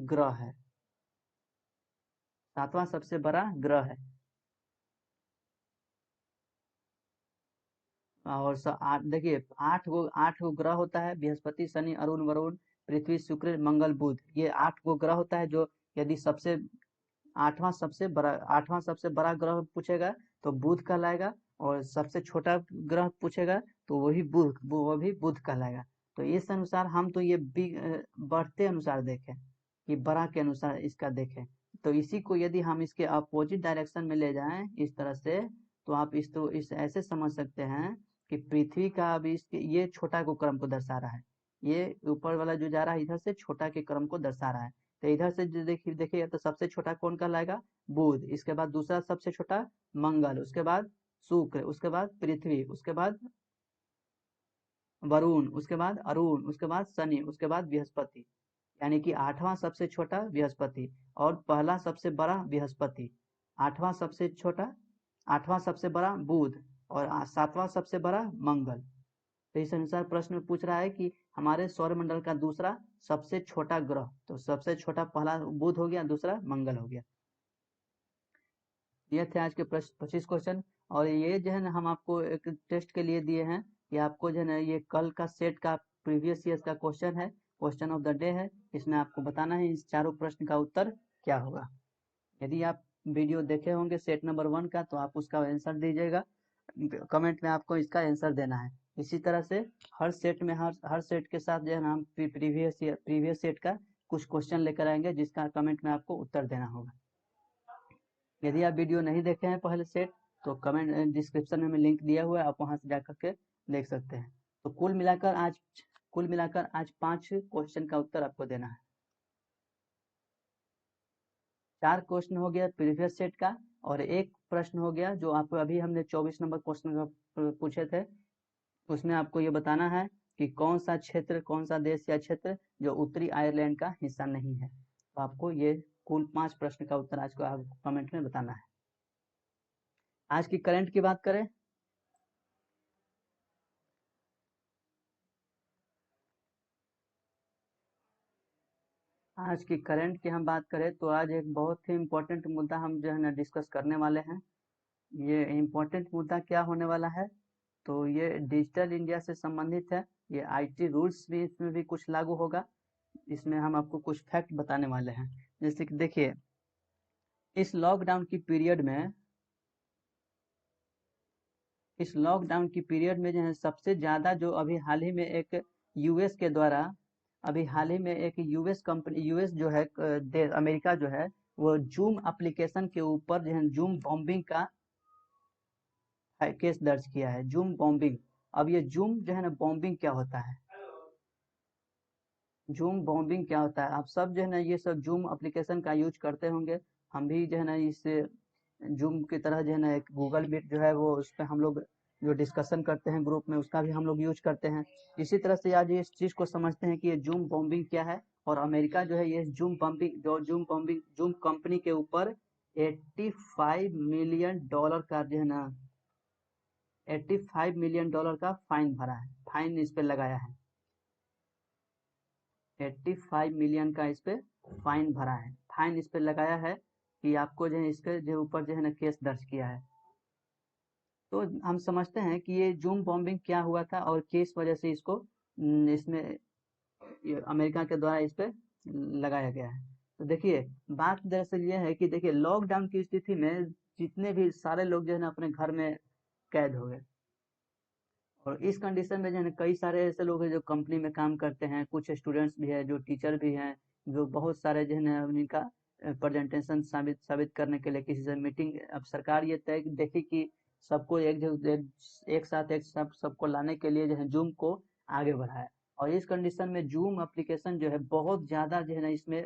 ग्रह है। सातवां सबसे बड़ा ग्रह है। और देखिए आठ गो ग्रह होता है, बृहस्पति, शनि, अरुण, वरुण, पृथ्वी, शुक्र, मंगल, बुध। ये 8 गो ग्रह होता है। जो यदि सबसे आठवां सबसे बड़ा ग्रह पूछेगा तो बुध कहलाएगा। और सबसे छोटा ग्रह पूछेगा तो वो भी बुध कहलाएगा। तो इस अनुसार हम तो ये बढ़ते अनुसार देखें कि बड़ा के अनुसार इसका देखें। तो इसी को यदि हम इसके अपोजिट डायरेक्शन में ले जाएं इस तरह से, तो आप इस ऐसे समझ सकते हैं कि पृथ्वी का अभी इसके ये छोटा को क्रम को दर्शा रहा है। ये ऊपर वाला जो जा रहा है इधर से छोटा के क्रम को दर्शा रहा है। तो इधर से जो देखिए तो सबसे छोटा कौन कहलाएगा? बुध। इसके बाद दूसरा सबसे छोटा मंगल, उसके बाद शुक्र, उसके बाद पृथ्वी, उसके बाद वरुण, उसके बाद अरुण, उसके बाद शनि, उसके बाद बृहस्पति। यानी कि आठवां सबसे छोटा बृहस्पति और पहला सबसे बड़ा बृहस्पति। आठवां सबसे छोटा आठवां सबसे बड़ा बुध और सातवां सबसे बड़ा मंगल। तो इस अनुसार प्रश्न में पूछ रहा है कि हमारे सौरमंडल का दूसरा सबसे छोटा ग्रह। तो सबसे छोटा पहला बुध हो गया, दूसरा मंगल हो गया। ये थे आज के 25 क्वेश्चन। और ये जो है ना हम आपको एक टेस्ट के लिए दिए हैं। ये आपको जो है ना ये कल का सेट का प्रीवियस ईयर का क्वेश्चन है, क्वेश्चन ऑफ द डे है। इसमें आपको बताना है इस चारों प्रश्न का उत्तर क्या होगा। यदि आप वीडियो देखे होंगे सेट नंबर 1 का तो आप उसका आंसर दीजिएगा, कमेंट में आपको इसका आंसर देना है। इसी तरह से हर सेट में हर सेट के साथ जो है ना हम प्रीवियस सेट का कुछ क्वेश्चन लेकर आएंगे जिसका कमेंट में आपको उत्तर देना होगा। यदि आप वीडियो नहीं देखे हैं पहले सेट तो कमेंट डिस्क्रिप्शन में लिंक दिया हुआ है, आप वहां से जाकर के देख सकते हैं। तो कुल मिलाकर आज 5 क्वेश्चन का उत्तर आपको देना है। 4 क्वेश्चन हो गया प्रीवियस सेट का और एक प्रश्न हो गया जो आपको अभी हमने 24 नंबर क्वेश्चन का पूछे थे। उसमें आपको ये बताना है कि कौन सा देश या क्षेत्र जो उत्तरी आयरलैंड का हिस्सा नहीं है। तो आपको ये कुल 5 प्रश्न का उत्तर आज को आपको कमेंट में बताना है। आज की करंट की बात करें, आज की करंट की हम बात करें तो आज एक बहुत ही इम्पोर्टेंट मुद्दा हम जो है ना डिस्कस करने वाले हैं। ये इम्पोर्टेंट मुद्दा क्या होने वाला है, तो ये डिजिटल इंडिया से संबंधित है। ये आईटी रूल्स भी इसमें भी कुछ लागू होगा। इसमें हम आपको कुछ फैक्ट बताने वाले हैं। जैसे कि देखिए, इस लॉकडाउन की पीरियड में जो है सबसे ज़्यादा जो अभी हाल ही में एक यूएस के द्वारा अभी हाल ही में एक यूएस कंपनी यूएस जो है अमेरिका जो है वो जूम एप्लीकेशन के ऊपर जो है जूम बॉम्बिंग का केस दर्ज किया है। जूम बॉम्बिंग, अब ये जूम जो है ना बॉम्बिंग क्या होता है, जूम बॉम्बिंग क्या होता है, आप सब जो है ना ये सब जूम एप्लीकेशन का यूज करते होंगे। हम भी जो है ना इस जूम की तरह जो है ना एक गूगल मीट जो है वो उस पर हम लोग जो डिस्कशन करते हैं ग्रुप में उसका भी हम लोग यूज करते हैं। इसी तरह से आज इस चीज को समझते हैं कि ये जूम बॉम्बिंग क्या है। और अमेरिका जो है ये जूम बॉम्बिंग जूम कंपनी के ऊपर 85 मिलियन डॉलर का जो है ना 85 मिलियन डॉलर का फाइन भरा है, फाइन इस पे लगाया है। 85 मिलियन का इस पे फाइन भरा है, फाइन इस पे लगाया है कि आपको जो है इसके जो ऊपर जो है ना केस दर्ज किया है। तो हम समझते हैं कि ये जूम बॉम्बिंग क्या हुआ था और किस वजह से इसको इसमें अमेरिका के द्वारा इस पे लगाया गया है। तो देखिए, बात दरअसल ये है कि देखिए लॉकडाउन की स्थिति में जितने भी सारे लोग जो है ना अपने घर में कैद हो गए। और इस कंडीशन में जो है ना कई सारे ऐसे लोग हैं जो कंपनी में काम करते हैं, कुछ स्टूडेंट्स भी है, जो टीचर भी हैं, जो बहुत सारे जो है ना उनका प्रेजेंटेशन साबित साबित करने के लिए किसी से मीटिंग। अब सरकार ये तय देखी कि सबको एक साथ एक सबको लाने के लिए जो है जूम को आगे बढ़ाया। और इस कंडीशन में जूम एप्लीकेशन जो है बहुत ज़्यादा जो है ना इसमें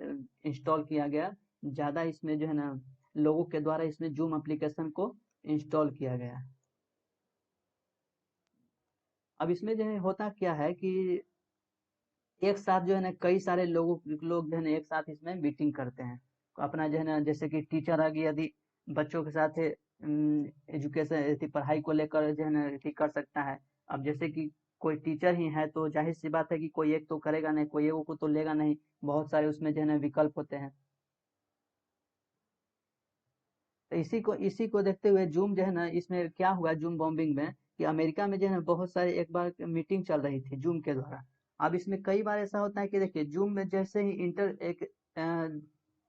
इंस्टॉल किया गया। ज़्यादा इसमें जो है ना लोगों के द्वारा इसमें जूम एप्लीकेशन को इंस्टॉल किया गया। अब इसमें जो है होता क्या है कि एक साथ जो है ना कई सारे लोग जो है ना एक साथ इसमें मीटिंग करते हैं। अपना जो है ना जैसे कि टीचर आ गया यदि बच्चों के साथ एजुकेशन पढ़ाई को लेकर जो है ना कर सकता है। अब जैसे कि कोई टीचर ही है तो जाहिर सी बात है कि कोई एक तो करेगा नहीं, कोई एक को तो लेगा नहीं। बहुत सारे उसमें जो है ना विकल्प होते हैं। तो इसी को देखते हुए जूम जो है ना इसमें क्या हुआ जूम बॉम्बिंग में कि अमेरिका में जो है ना बहुत सारे एक बार मीटिंग चल रही थी जूम के द्वारा। अब इसमें कई बार ऐसा होता है कि देखिए जूम में जैसे ही इंटर एक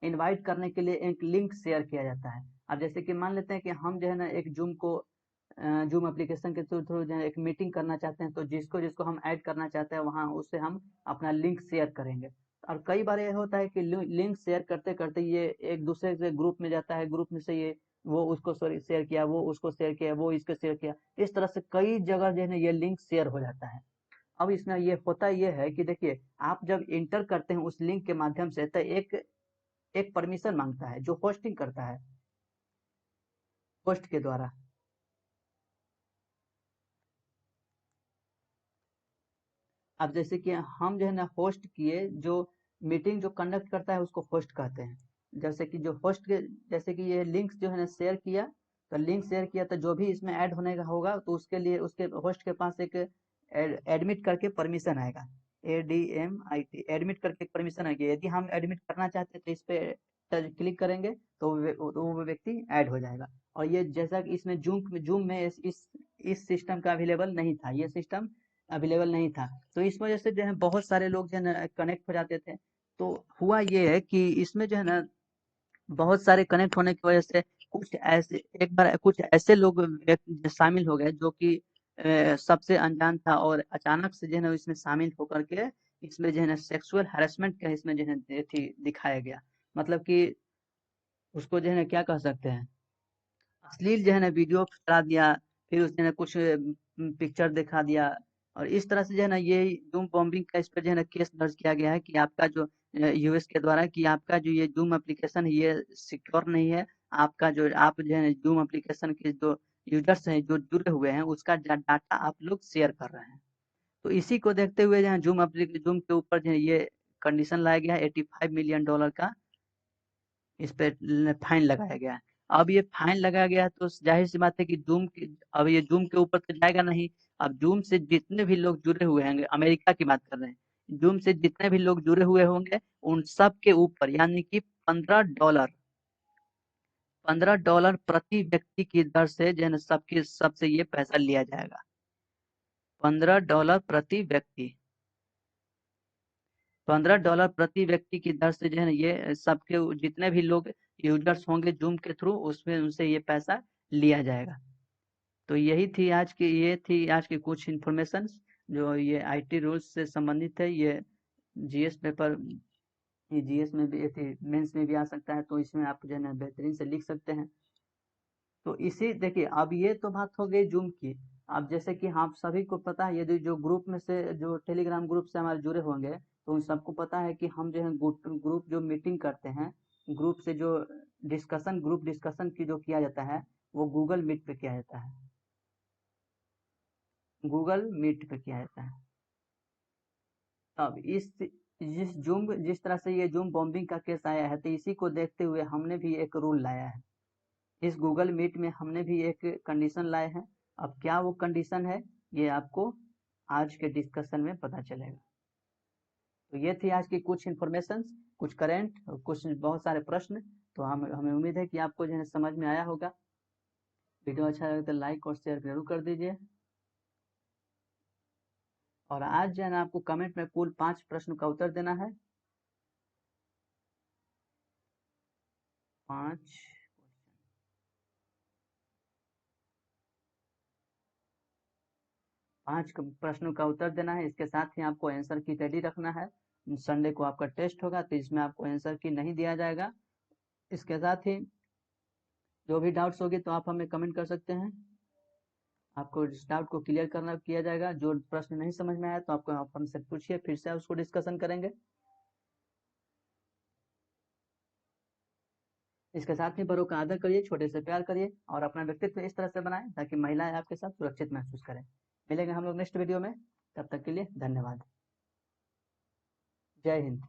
इनवाइट करने के लिए एक लिंक शेयर किया जाता है। अब जैसे कि मान लेते हैं कि हम जो है ना एक जूम एप्लीकेशन के थ्रू जो है एक मीटिंग करना चाहते हैं, तो जिसको जिसको हम ऐड करना चाहते हैं वहाँ उससे हम अपना लिंक शेयर करेंगे। और कई बार ये होता है कि लिंक शेयर करते करते ये एक दूसरे से ग्रुप में जाता है, ग्रुप में से ये वो उसको शेयर किया, वो उसको शेयर किया, वो इसको शेयर किया। इस तरह से कई जगह जो है ना ये लिंक शेयर हो जाता है। अब इसमें ये होता ये है कि देखिए आप जब इंटर करते हैं उस लिंक के माध्यम से तो एक एक परमिशन मांगता है जो होस्टिंग करता है, होस्ट के द्वारा। अब जैसे कि हम जो है ना होस्ट किए, जो मीटिंग जो कंडक्ट करता है उसको होस्ट कहते हैं। जैसे कि जो होस्ट के जैसे कि ये लिंक्स जो है ना शेयर किया, तो लिंक शेयर किया तो जो भी इसमें ऐड होने का होगा तो उसके लिए उसके होस्ट के पास एक एडमिट करके परमिशन आएगा। ADMIT एडमिट करके परमिशन आएगी। यदि हम एडमिट करना चाहते हैं तो इस पे क्लिक करेंगे तो वो व्यक्ति ऐड हो जाएगा। और ये जैसा कि इसमें जूम में इस सिस्टम का अवेलेबल नहीं था, ये सिस्टम अवेलेबल नहीं था। तो इस वजह से जो है बहुत सारे लोग जो है ना कनेक्ट हो जाते थे। तो हुआ ये है कि इसमें जो है ना बहुत सारे कनेक्ट होने की वजह से कुछ ऐसे एक बार कुछ ऐसे लोग व्यक्ति शामिल हो गए जो कि सबसे अनजान था और अचानक से जो है ना इसमें शामिल होकर के इसमें जो है ना सेक्सुअल हैरेसमेंट का इसमें जो है दिखाया गया। मतलब कि उसको जो है ना क्या कह सकते हैं, अश्लील जो है ना वीडियो चला दिया, फिर उसने ना कुछ पिक्चर दिखा दिया। और इस तरह से जो है ना ये जूम बॉम्बिंग का इस पर जो है ना केस दर्ज किया गया है कि आपका जो यूएस के द्वारा कि आपका जो ये जूम एप्लीकेशन है ये सिक्योर नहीं है। आपका जो आप जो है जूम एप्लीकेशन के जो यूजर्स हैं जो जुड़े हुए हैं उसका डाटा आप लोग शेयर कर रहे हैं। तो इसी को देखते हुए जो है जूम के ऊपर जो है ये कंडीशन लाया गया है $85 मिलियन का। इस पे फाइन लगाया गया है। अब ये फाइन लगाया गया है तो जाहिर सी बात है कि अब ये जूम के ऊपर तो जाएगा नहीं। अब जूम से जितने भी लोग जुड़े हुए होंगे, अमेरिका की बात कर रहे हैं, जूम से जितने भी लोग जुड़े हुए होंगे उन सब के ऊपर यानी कि $15 $15 प्रति व्यक्ति की दर से जो है ना सबके सबसे ये पैसा लिया जाएगा। $15 प्रति व्यक्ति, $15 प्रति व्यक्ति की दर से जो है ना ये सबके जितने भी लोग यूजर्स होंगे जूम के थ्रू उसमें उनसे ये पैसा लिया जाएगा। तो ये थी आज की कुछ इन्फॉर्मेशन जो ये आईटी रूल्स से संबंधित है। ये जीएस पेपर, ये जीएस में भी थी, मेंस में भी आ सकता है, तो इसमें आप जो है ना बेहतरीन से लिख सकते हैं। तो इसी देखिए, अब ये तो बात हो गई जूम की। अब जैसे कि हम सभी को पता है, यदि जो ग्रुप में से जो टेलीग्राम ग्रुप से हमारे जुड़े होंगे तो उन सबको पता है कि हम जो है ग्रुप जो मीटिंग करते हैं, ग्रुप से जो ग्रुप डिस्कशन की जो किया जाता है वो गूगल मीट पे किया जाता है, गूगल मीट पे किया जाता है। अब जिस तरह से ये जूम बॉम्बिंग का केस आया है तो इसी को देखते हुए हमने भी एक रूल लाया है। इस गूगल मीट में हमने भी एक कंडीशन लाए हैं। अब क्या वो कंडीशन है ये आपको आज के डिस्कशन में पता चलेगा। तो ये थी आज की कुछ इन्फॉर्मेशन, कुछ करेंट और कुछ बहुत सारे प्रश्न। तो हमें उम्मीद है कि आपको जो है समझ में आया होगा। वीडियो अच्छा लगे तो लाइक और शेयर जरूर कर दीजिए। और आज जो है ना आपको कमेंट में कुल 5 प्रश्न का उत्तर देना है। 5 प्रश्नों का उत्तर देना है। इसके साथ ही आपको आंसर की रेडी रखना है। संडे को आपका टेस्ट होगा तो इसमें आपको आंसर की नहीं दिया जाएगा। इसके साथ ही जो भी डाउट्स होगी तो आप हमें कमेंट कर सकते हैं। आपको इस डाउट को क्लियर करना किया जाएगा। जो प्रश्न नहीं समझ में आया तो आपको आप हमसे पूछिए, फिर से उसको डिस्कशन करेंगे। इसके साथ ही बड़ों का आदर करिए, छोटे से प्यार करिए और अपना व्यक्तित्व इस तरह से बनाएं ताकि महिलाएं आपके साथ सुरक्षित महसूस करें। मिलेंगे हम लोग नेक्स्ट वीडियो में, तब तक के लिए धन्यवाद। जय हिंद।